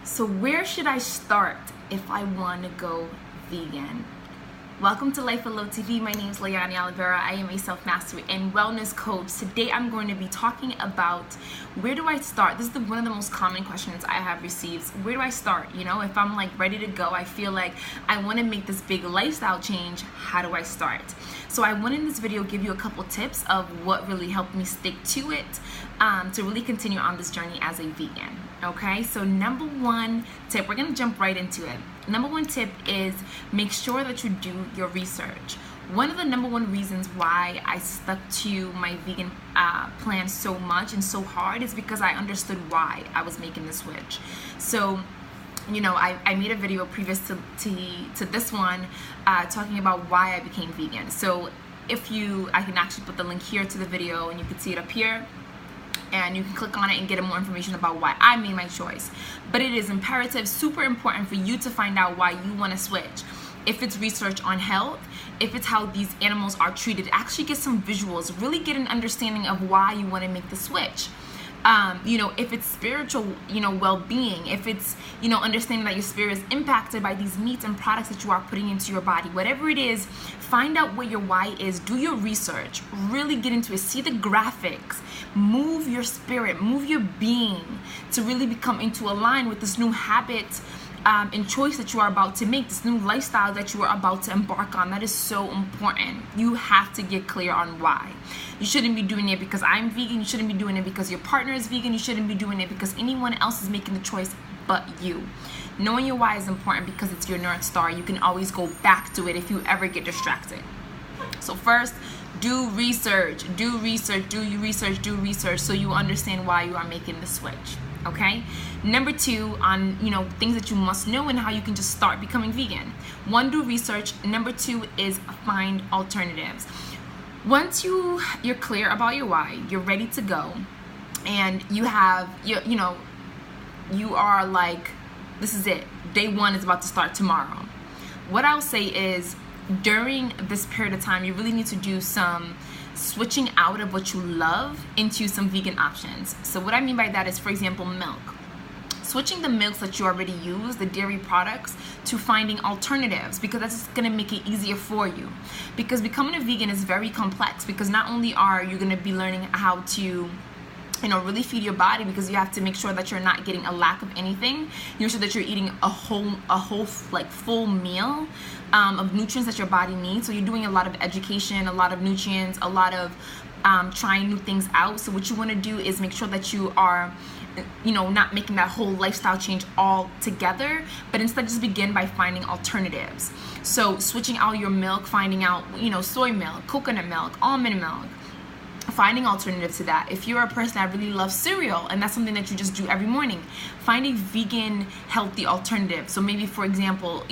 So where should I start if I want to go vegan? Welcome to Life Below TV. My name is Leonie Oliveira. I am a self-mastery and wellness coach. Today I'm going to be talking about where do I start? This is one of the most common questions I have received. Where do I start? You know, if I'm like ready to go, I feel like I want to make this big lifestyle change. How do I start? So I want in this video give you a couple tips of what really helped me stick to it to really continue on this journey as a vegan. Okay, so number one tip, we're going to jump right into it. Number one tip is make sure that you do your research. One of the number one reasons why I stuck to my vegan plan so much and so hard is because I understood why I was making the switch. So, you know, I made a video previous to this one talking about why I became vegan. So I can actually put the link here to the video and you can see it up here. And you can click on it and get more information about why I made my choice. But it is imperative, super important for you to find out why you want to switch. If it's research on health, if it's how these animals are treated, actually get some visuals, really get an understanding of why you want to make the switch. You know, if it's spiritual, you know, well-being, if it's, you know, understanding that your spirit is impacted by these meats and products that you are putting into your body, whatever it is, find out what your why is, do your research, really get into it, see the graphics, move your spirit, move your being to really become into align with this new habit and choice that you are about to make, this new lifestyle that you are about to embark on. That is so important. You have to get clear on why. You shouldn't be doing it because I'm vegan. You shouldn't be doing it because your partner is vegan. You shouldn't be doing it because anyone else is making the choice but you. Knowing your why is important because it's your North Star. You can always go back to it if you ever get distracted. So first, do research so you understand why you are making the switch. Okay. Number two, on things that you must know and how you can just start becoming vegan. One, do research. Number two is find alternatives. Once you're clear about your why, you're ready to go, and you are like, this is it. Day one is about to start tomorrow. What I'll say is, during this period of time, you really need to do some switching out of what you love into some vegan options. So what I mean by that is, for example, milk. Switching the milks that you already use, the dairy products, to finding alternatives, because that's just going to make it easier for you. Because becoming a vegan is very complex, because not only are you going to be learning how to really feed your body, because you have to make sure that you're not getting a lack of anything. Make sure that you're eating a whole like full meal of nutrients that your body needs. So you're doing a lot of education, a lot of nutrients, a lot of trying new things out. So what you want to do is make sure that you are not making that whole lifestyle change all together, but instead just begin by finding alternatives. So switching out your milk, finding out soy milk, coconut milk, almond milk, finding alternatives to that. If you're a person that really loves cereal and that's something that you just do every morning, find a vegan healthy alternative. So maybe, for example,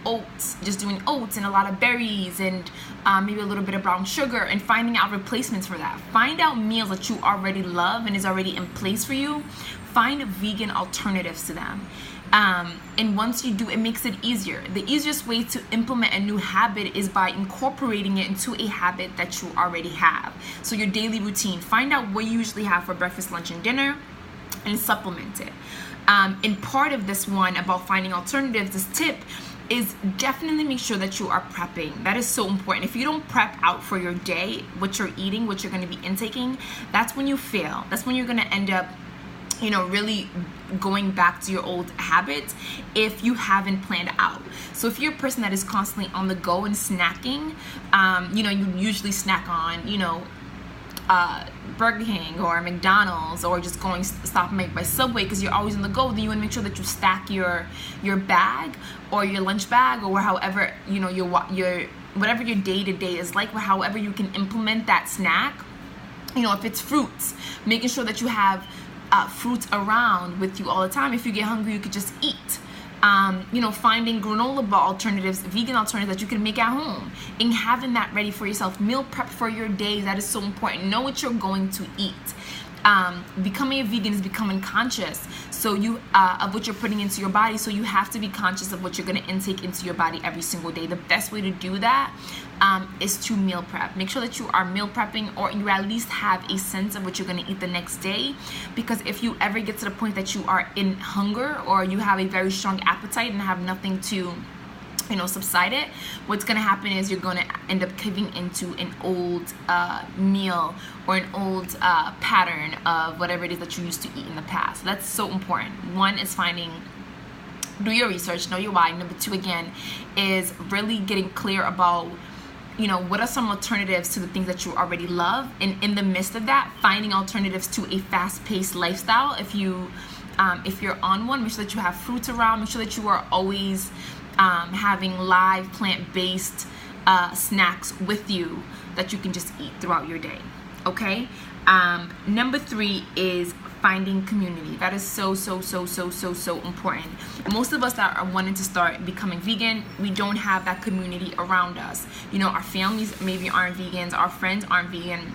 oats, just doing oats and a lot of berries and maybe a little bit of brown sugar, and finding out replacements for that. Find out meals that you already love and is already in place for you. Find vegan alternatives to them. And once you do, it makes it easier. The easiest way to implement a new habit is by incorporating it into a habit that you already have. So your daily routine, find out what you usually have for breakfast, lunch, and dinner, and supplement it. And part of this one about finding alternatives, this tip is definitely make sure that you are prepping. That is so important. If you don't prep out for your day, what you're eating, what you're going to be intaking, that's when you fail. That's when you're going to end up really going back to your old habits if you haven't planned out. So if you're a person that is constantly on the go and snacking, you usually snack on, Burger King or McDonald's, or just going stop and make by Subway because you're always on the go, then you want to make sure that you stack your bag or your lunch bag, or however, your whatever your day-to-day is like, or however you can implement that snack. If it's fruits, making sure that you have fruits around with you all the time. If you get hungry, you could just eat. Finding granola bar alternatives, vegan alternatives that you can make at home, and having that ready for yourself. Meal prep for your day, that is so important. Know what you're going to eat. Becoming a vegan is becoming conscious. So you of what you're putting into your body. So you have to be conscious of what you're going to intake into your body every single day. The best way to do that is to meal prep. Make sure that you are meal prepping, or you at least have a sense of what you're going to eat the next day. Because if you ever get to the point that you are in hunger, or you have a very strong appetite and have nothing to subside it, what's going to happen is you're going to end up caving into an old meal, or an old pattern of whatever it is that you used to eat in the past. So that's so important. One is do your research, know your why. Number two, again, is really getting clear about what are some alternatives to the things that you already love, and in the midst of that, finding alternatives to a fast-paced lifestyle. If you're on one, make sure that you have fruits around. Make sure that you are always having live plant-based snacks with you that you can just eat throughout your day. Okay. Number three is finding community. That is so important. Most of us that are wanting to start becoming vegan, we don't have that community around us. Our families maybe aren't vegans, our friends aren't vegan.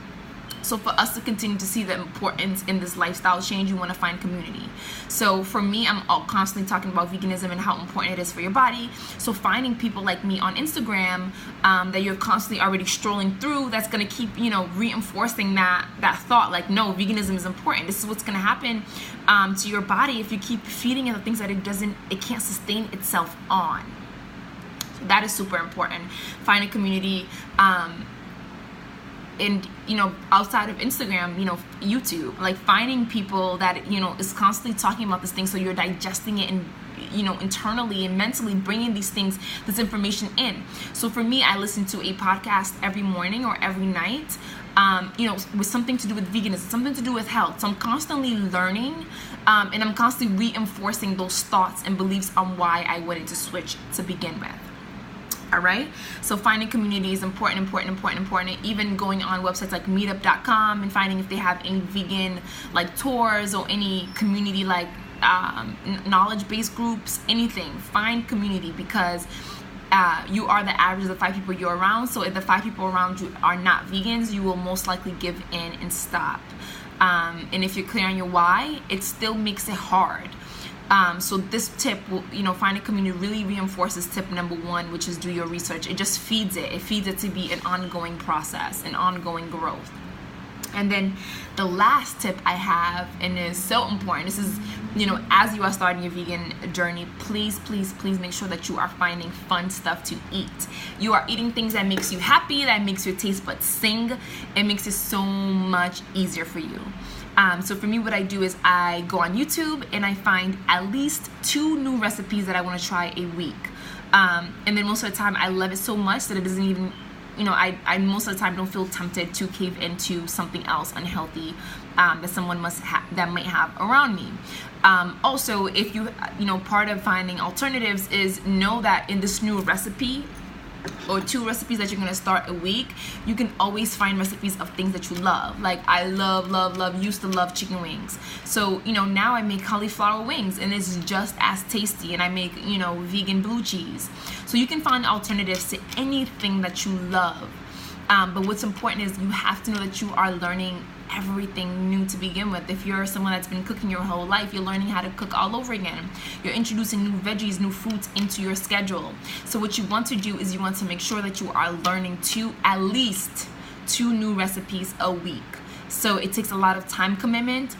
So for us to continue to see the importance in this lifestyle change, you want to find community. So for me, I'm constantly talking about veganism and how important it is for your body. So finding people like me on Instagram that you're constantly already strolling through, that's going to keep, reinforcing that thought, like, no, veganism is important. This is what's going to happen to your body if you keep feeding it the things that it can't sustain itself on. So that is super important. Find a community. And outside of Instagram, YouTube, like finding people that is constantly talking about this thing, so you're digesting it and internally and mentally bringing this information in. So for me, I listen to a podcast every morning or every night, with something to do with veganism, something to do with health. So I'm constantly learning, and I'm constantly reinforcing those thoughts and beliefs on why I wanted to switch to begin with. All right. So finding community is important. Even going on websites like meetup.com and finding if they have any vegan like tours or any community like knowledge-based groups, anything. Find community, because you are the average of the 5 people you're around. So if the 5 people around you are not vegans, you will most likely give in and stop. And if you're clear on your why, it still makes it hard. So this tip will, find a community, really reinforces tip number 1, which is do your research. It just feeds it. It feeds it to be an ongoing process, an ongoing growth. And then the last tip I have, and is so important, this is, as you are starting your vegan journey, please make sure that you are finding fun stuff to eat. You are eating things that makes you happy, that makes your taste buds sing. It makes it so much easier for you. So for me, what I do is I go on YouTube and I find at least 2 new recipes that I want to try a week. And then most of the time I love it so much that it doesn't even, I most of the time don't feel tempted to cave into something else unhealthy that someone that might have around me. Also, if part of finding alternatives is know that in this new recipe, or 2 recipes that you're going to start a week, you can always find recipes of things that you love. Like I used to love chicken wings. So, now I make cauliflower wings and it's just as tasty, and I make, vegan blue cheese. So you can find alternatives to anything that you love. But what's important is you have to know that you are learning everything new to begin with. If you're someone that's been cooking your whole life, you're learning how to cook all over again. You're introducing new veggies, new fruits into your schedule. So what you want to do is you want to make sure that you are learning at least 2 new recipes a week. So it takes a lot of time commitment,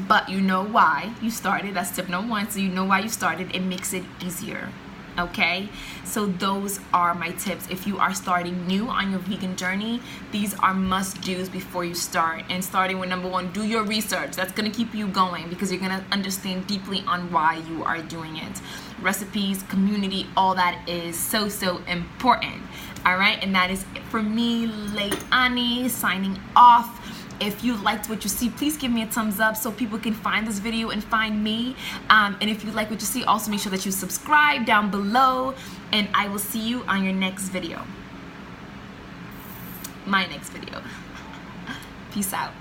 but you know why you started. That's tip number 1. So you know why you started. It makes it easier. Okay, so those are my tips. If you are starting new on your vegan journey, these are must-dos before you start. And starting with number 1, do your research. That's going to keep you going, because you're going to understand deeply on why you are doing it. Recipes, community, all that is so important. All right, and that is it for me, Leilani, signing off. If you liked what you see, please give me a thumbs up so people can find this video and find me. And if you like what you see, also make sure that you subscribe down below. And I will see you on your next video. My next video. Peace out.